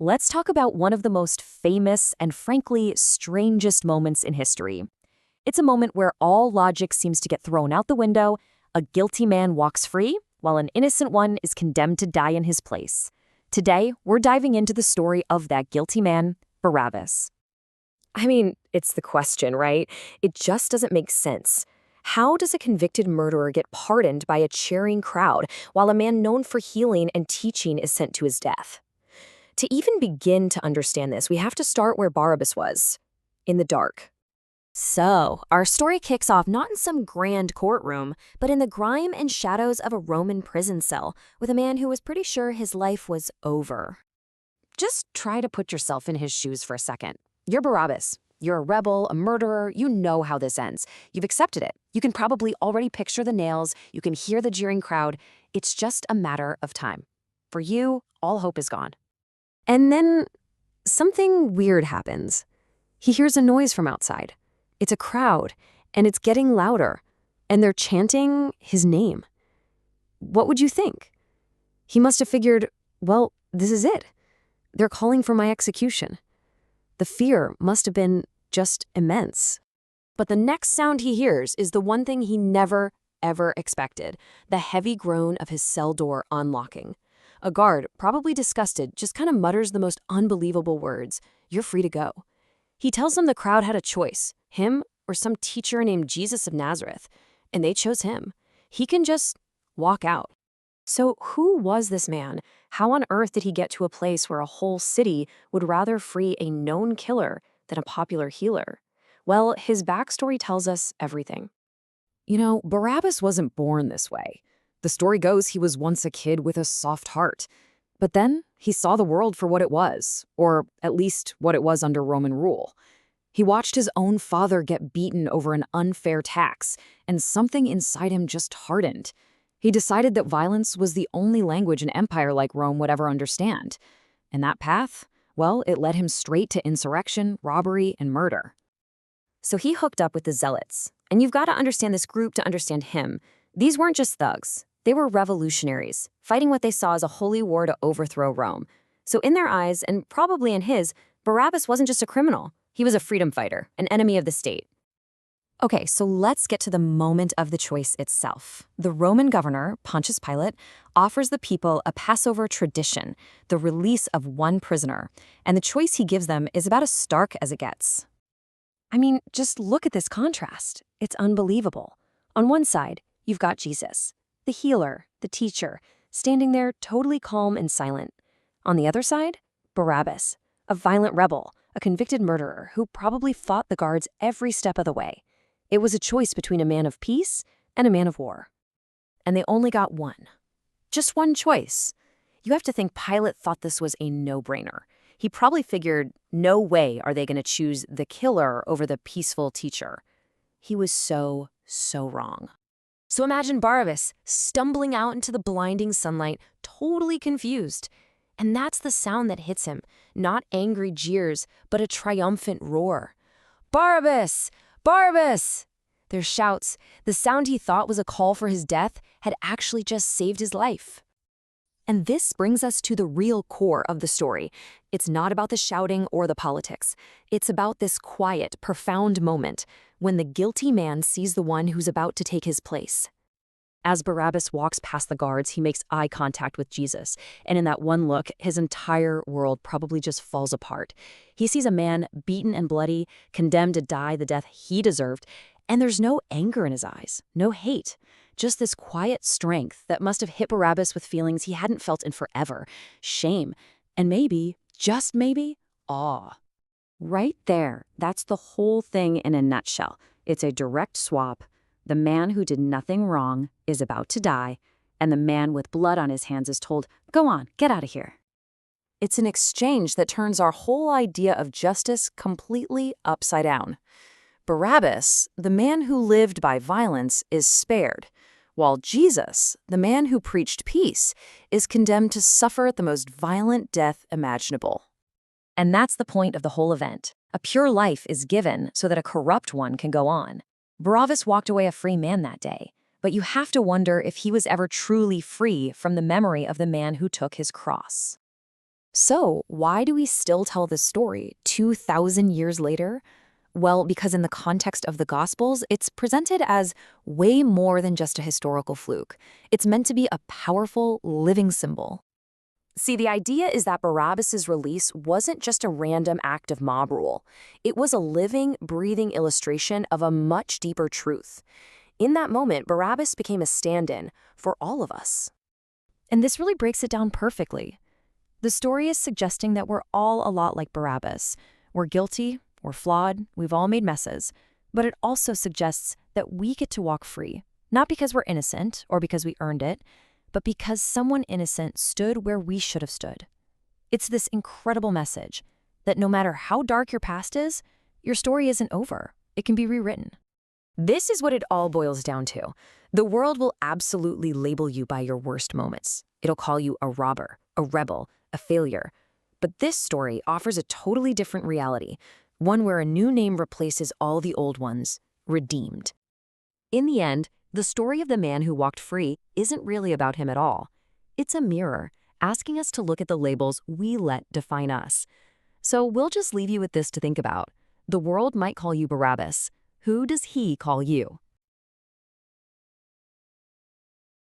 Let's talk about one of the most famous and frankly strangest moments in history. It's a moment where all logic seems to get thrown out the window, a guilty man walks free, while an innocent one is condemned to die in his place. Today, we're diving into the story of that guilty man, Barabbas. I mean, it's the question, right? It just doesn't make sense. How does a convicted murderer get pardoned by a cheering crowd, while a man known for healing and teaching is sent to his death? To even begin to understand this, we have to start where Barabbas was, in the dark. So, our story kicks off not in some grand courtroom, but in the grime and shadows of a Roman prison cell with a man who was pretty sure his life was over. Just try to put yourself in his shoes for a second. You're Barabbas. You're a rebel, a murderer. You know how this ends. You've accepted it. You can probably already picture the nails. You can hear the jeering crowd. It's just a matter of time. For you, all hope is gone. And then something weird happens. He hears a noise from outside. It's a crowd, and it's getting louder, and they're chanting his name. What would you think? He must have figured, well, this is it. They're calling for my execution. The fear must have been just immense. But the next sound he hears is the one thing he never, ever expected, the heavy groan of his cell door unlocking. A guard, probably disgusted, just kind of mutters the most unbelievable words, "You're free to go." He tells them the crowd had a choice, him or some teacher named Jesus of Nazareth, and they chose him. He can just walk out. So who was this man? How on earth did he get to a place where a whole city would rather free a known killer than a popular healer? Well, his backstory tells us everything. You know, Barabbas wasn't born this way. The story goes he was once a kid with a soft heart. But then he saw the world for what it was, or at least what it was under Roman rule. He watched his own father get beaten over an unfair tax, and something inside him just hardened. He decided that violence was the only language an empire like Rome would ever understand. And that path, well, it led him straight to insurrection, robbery, and murder. So he hooked up with the zealots. And you've got to understand this group to understand him. These weren't just thugs. They were revolutionaries, fighting what they saw as a holy war to overthrow Rome. So in their eyes, and probably in his, Barabbas wasn't just a criminal. He was a freedom fighter, an enemy of the state. Okay, so let's get to the moment of the choice itself. The Roman governor, Pontius Pilate, offers the people a Passover tradition, the release of one prisoner, and the choice he gives them is about as stark as it gets. I mean, just look at this contrast. It's unbelievable. On one side, you've got Jesus, the healer, the teacher, standing there totally calm and silent. On the other side, Barabbas, a violent rebel, a convicted murderer who probably fought the guards every step of the way. It was a choice between a man of peace and a man of war. And they only got one. Just one choice. You have to think Pilate thought this was a no-brainer. He probably figured, no way are they going to choose the killer over the peaceful teacher. He was so wrong. So imagine Barabbas stumbling out into the blinding sunlight, totally confused. And that's the sound that hits him, not angry jeers, but a triumphant roar. "Barabbas! Barabbas!" Their shouts, the sound he thought was a call for his death, had actually just saved his life. And this brings us to the real core of the story. It's not about the shouting or the politics. It's about this quiet, profound moment when the guilty man sees the one who's about to take his place. As Barabbas walks past the guards, he makes eye contact with Jesus, and in that one look, his entire world probably just falls apart. He sees a man beaten and bloody, condemned to die the death he deserved, and there's no anger in his eyes, no hate, just this quiet strength that must have hit Barabbas with feelings he hadn't felt in forever, shame, and maybe, just maybe, awe. Right there, that's the whole thing in a nutshell. It's a direct swap. The man who did nothing wrong is about to die, and the man with blood on his hands is told, "Go on, get out of here." It's an exchange that turns our whole idea of justice completely upside down. Barabbas, the man who lived by violence, is spared, while Jesus, the man who preached peace, is condemned to suffer the most violent death imaginable. And that's the point of the whole event. A pure life is given so that a corrupt one can go on. Barabbas walked away a free man that day, but you have to wonder if he was ever truly free from the memory of the man who took his cross. So, why do we still tell this story 2,000 years later? Well, because in the context of the Gospels, it's presented as way more than just a historical fluke. It's meant to be a powerful, living symbol. See, the idea is that Barabbas's release wasn't just a random act of mob rule. It was a living, breathing illustration of a much deeper truth. In that moment, Barabbas became a stand-in for all of us. And this really breaks it down perfectly. The story is suggesting that we're all a lot like Barabbas. We're guilty, we're flawed, we've all made messes. But it also suggests that we get to walk free, not because we're innocent or because we earned it, but because someone innocent stood where we should have stood. It's this incredible message that no matter how dark your past is, your story isn't over. It can be rewritten. This is what it all boils down to. The world will absolutely label you by your worst moments. It'll call you a robber, a rebel, a failure. But this story offers a totally different reality, one where a new name replaces all the old ones, redeemed. In the end, the story of the man who walked free isn't really about him at all. It's a mirror, asking us to look at the labels we let define us. So we'll just leave you with this to think about. The world might call you Barabbas. Who does he call you?